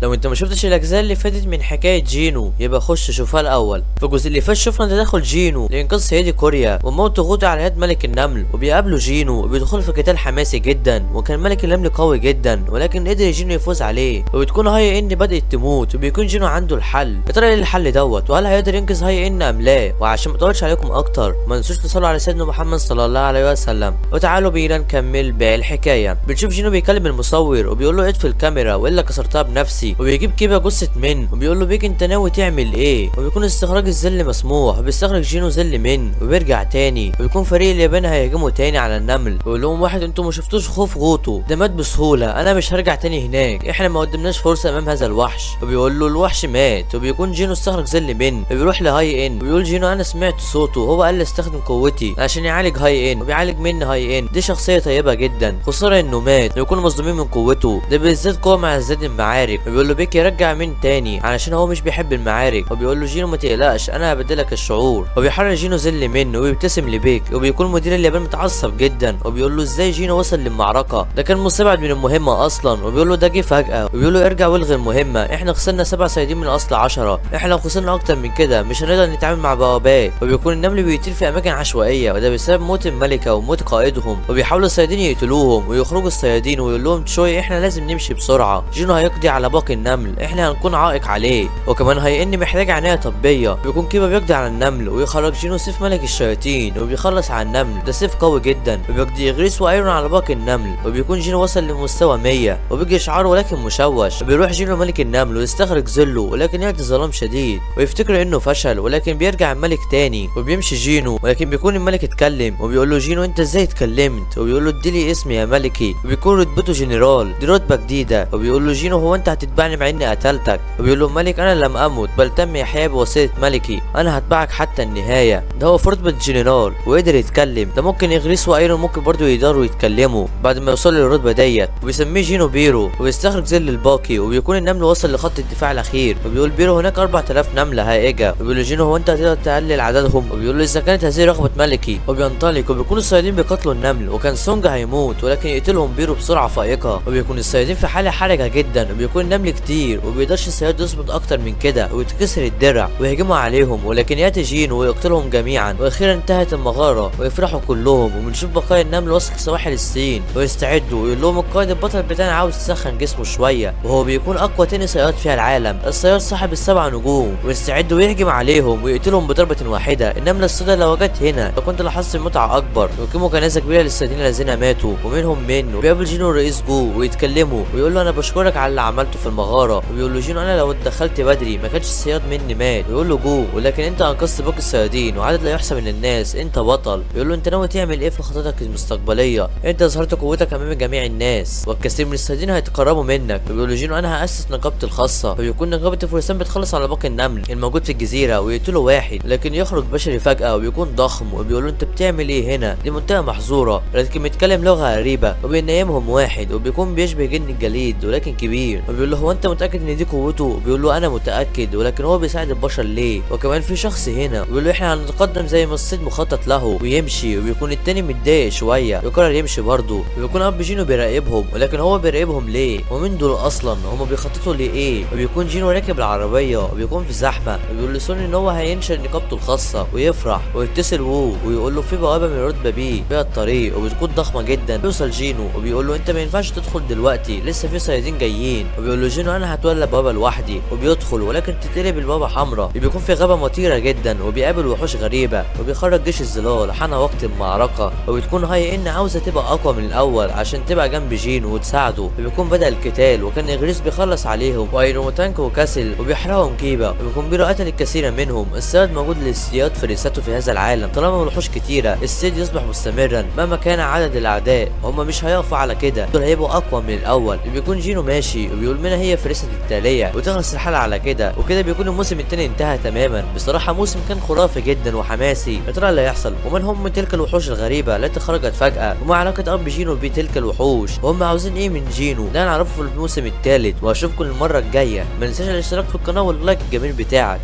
لو انت ما شفتش الاجزاء اللي فاتت من حكايه جينو يبقى خش شوفها الاول. في الجزء اللي فات شفنا تدخل جينو لانقاذ سيدي كوريا وموت غوطي على يد ملك النمل، وبيقابلوا جينو وبيدخلوا في قتال حماسي جدا، وكان ملك النمل قوي جدا ولكن قدر جينو يفوز عليه، وبتكون هاي ان بدات تموت وبيكون جينو عنده الحل. يا ترى ايه الحل دوت، وهل هيقدر ينقذ هاي ان ام لا؟ وعشان ما اطولش عليكم اكتر ما تنسوش تصلوا على سيدنا محمد صلى الله عليه وسلم، وتعالوا بينا نكمل باقي الحكايه. بنشوف جينو بيكلم المصور وبيقول له اطفي الكاميرا والا كسرتها بنفسي، وبيجيب كيبه جثه من وبيقول له بيك انت ناوي تعمل ايه، وبيكون استخراج الظل مسموح، وبيستخرج جينو ظل من وبيرجع تاني، وبيكون فريق اليابان هيهجموا تاني على النمل، ويقول لهم واحد انتوا ما شفتوش خوف غوطو ده مات بسهوله، انا مش هرجع تاني هناك، احنا ما قدمناش فرصه امام هذا الوحش. وبيقول له الوحش مات، وبيكون جينو استخرج ظل من، وبيروح لهاي ان وبيقول جينو انا سمعت صوته هو قال لي استخدم قوتي عشان يعالج هاي ان، وبيعالج من هاي ان، دي شخصيه طيبه جدا، خساره انه مات ويكونوا مصدومين من قوته، ده بالذات قوه مع ازدياد المعارك. وبيقول له بيك يرجع من تاني علشان هو مش بيحب المعارك، وبيقول له جينو ما تقلقش انا هبدلك الشعور، وبيحرر جينو ظل منه وبيبتسم لبيك، وبيكون مدير اليابان متعصب جدا، وبيقول له ازاي جينو وصل للمعركه، ده كان مستبعد من المهمه اصلا، وبيقول له ده جه فجاه، وبيقول له ارجع والغي المهمه، احنا خسرنا 7 صيادين من اصل 10، احنا لو خسرنا اكتر من كده مش هنقدر نتعامل مع بوابات. وبيكون النمل بيطير في اماكن عشوائيه، وده بسبب موت الملكه وموت قائدهم، وبيحاولوا الصيادين يقتلوهم ويخرجوا الصيادين، ويقول لهم شويه احنا لازم نمشي بسرعه، جينو هيقضي على باقي النمل، احنا هنكون عائق عليه، وكمان هي ان محتاج عنايه طبيه. بيكون كيبا بيقضي على النمل ويخرج جينو سيف ملك الشياطين، وبيخلص على النمل، ده سيف قوي جدا، وبيقضي يغريس وايرون على باقي النمل، وبيكون جينو وصل لمستوى 100 وبيجي شعاره ولكن مشوش، وبيروح جينو ملك النمل ويستخرج ظله ولكن يعطي ظلام شديد، ويفتكر انه فشل ولكن بيرجع الملك تاني، وبيمشي جينو ولكن بيكون الملك اتكلم، وبيقول له جينو انت ازاي اتكلمت، وبيقول له اديلي اسمي يا ملكي، وبيكون رتبته جنرال، دي رتبه جديده، وبيقول له جينو هو انت هتتبعني مع اني قتلتك، وبيقول له ملك انا لم امت بل تم احياء بواسطه ملكي، انا هتبعك حتى النهايه، ده هو في رتبه جنرال وقدر يتكلم، ده ممكن يغريس وايرون ممكن برضه يقدروا يتكلموا بعد ما يوصلوا للرتبه ديت، وبيسميه جينو بيرو، وبيستخرج ظل الباقي، وبيكون النمل وصل لخط الدفاع الاخير، وبيقول بيرو هناك 4000 نمله هائجه، وبيقول له جينو هو انت هتقدر تقلل عددهم، وبيقول له اذا كانت هذه رغبه ملكي، وبينطلق، وبيكون الصيادين بيقتلوا النمل، وكان سونج هيموت ولكن يقتلهم بيرو بسرعه فائقه، وبيكون الصيادين في حاله حرجه جدا، وبيكون النمل كتير ومبيقدرش الصياد يصمد اكتر من كده، ويتكسر الدرع ويهجموا عليهم، ولكن ياتي جينو ويقتلهم جميعا، واخيرا انتهت المغاره ويفرحوا كلهم، وبنشوف بقايا النمل وصل سواحل الصين ويستعدوا، ويقول لهم القائد البطل بتاعنا عاوز يسخن جسمه شويه، وهو بيكون اقوى تاني صياد فيها العالم، الصياد صاحب ال7 نجوم، ويستعد ويهجم عليهم ويقتلهم بضربه واحده. النمله السوداء لو جت هنا فكنت لاحظت المتعه اكبر، ويقيموا جنازه كبيره للصيادين الذين ماتوا ومنهم من، وبيقابل جينو رئيس جو ويتكلموا ويقول له انا بشكرك على اللي عملته في المغاره، ويقول له جينو انا لو اتدخلت بدري ما كانش الصياد مني مات، ويقول له جو ولكن انت انقذت باقي الصيادين وعدد لا يحسب من الناس، انت بطل. يقول له انت ناوي تعمل ايه في خطتك المستقبليه، انت ظهرت قوتك امام جميع الناس والكثير من الصيادين هيتقربوا منك، ويقول له جينو انا هاسس نقابتي الخاصه، ويكون نقابه الفرسان بتخلص على باقي النمل الموجود في الجزيره ويقتلوا واحد، لكن يخرج بشري فجاه وبيكون ضخم، وبيقول له انت بتعمل ايه هنا، دي منطقه محظوره، لكن بيتكلم لغه غريبه، وبينيمهم واحد وبيكون بيشبه جن الجليد ولكن كبير، وبيقول له هو انت متاكد ان دي قوته، بيقول له انا متاكد ولكن هو بيساعد البشر ليه، وكمان في شخص هنا، وبيقول له احنا هنتقدم زي ما الصيد مخطط له، ويمشي، وبيكون التاني متضايق شويه يقرر يمشي برضه، وبيكون اب جينو بيراقبهم، ولكن هو بيراقبهم ليه، ومين دول اصلا، هما بيخططوا لايه، وبيكون جينو راكب العربيه وبيكون في زحمه، وبيقول لسون ان هو هينشر نقابته الخاصه ويفرح، ويتصل وو ويقول له في بوابه من رتبه بي فيها الطريق، وبتكون ضخمه جدا، بيوصل جينو وبيقول له انت ما ينفعش تدخل دلوقتي لسه في صيادين جايين، وبيقول له جينو انا هتولى البوابه لوحدي، وبيدخل ولكن تتقلب البوابه حمراء، بيكون في غابه مطيره جدا، وبيقابل وحوش غريبه، وبيخرج جيش الظلال حان وقت المعركه، وبتكون هاي ان عاوزه تبقى اقوى من الاول عشان تبقى جنب جينو وتساعده، وبيكون بدا القتال، وكان اغريس بيخلص عليهم، وايرون تانك وكاسل وبيحرقهم كيبا، وبيكون بيرو قتل الكثير منهم، الصياد موجود لاصطياد فريسته في هذا العالم، طالما الوحوش كتيره الصيد يصبح مستمرا مهما كان عدد الاعداء، هم مش هيقفوا على كده، دول هيبقوا اقوى من الاول، بيكون جينو ماشي وبيقول منها هي فريسه التاليه، وتخلص الحلقه على كده، وكده بيكون الموسم التاني انتهى تماما. بصراحه موسم كان خرافي جدا وحماسي، يا ترى اللي هيحصل، ومن هم من تلك الوحوش الغريبه التي خرجت فجاه، وما علاقه اب جينو بتلك الوحوش، وهم عاوزين ايه من جينو، ده هنعرفه في الموسم الثالث، واشوفكم المره الجايه، ما ننساش الاشتراك في القناه واللايك الجميل بتاعك.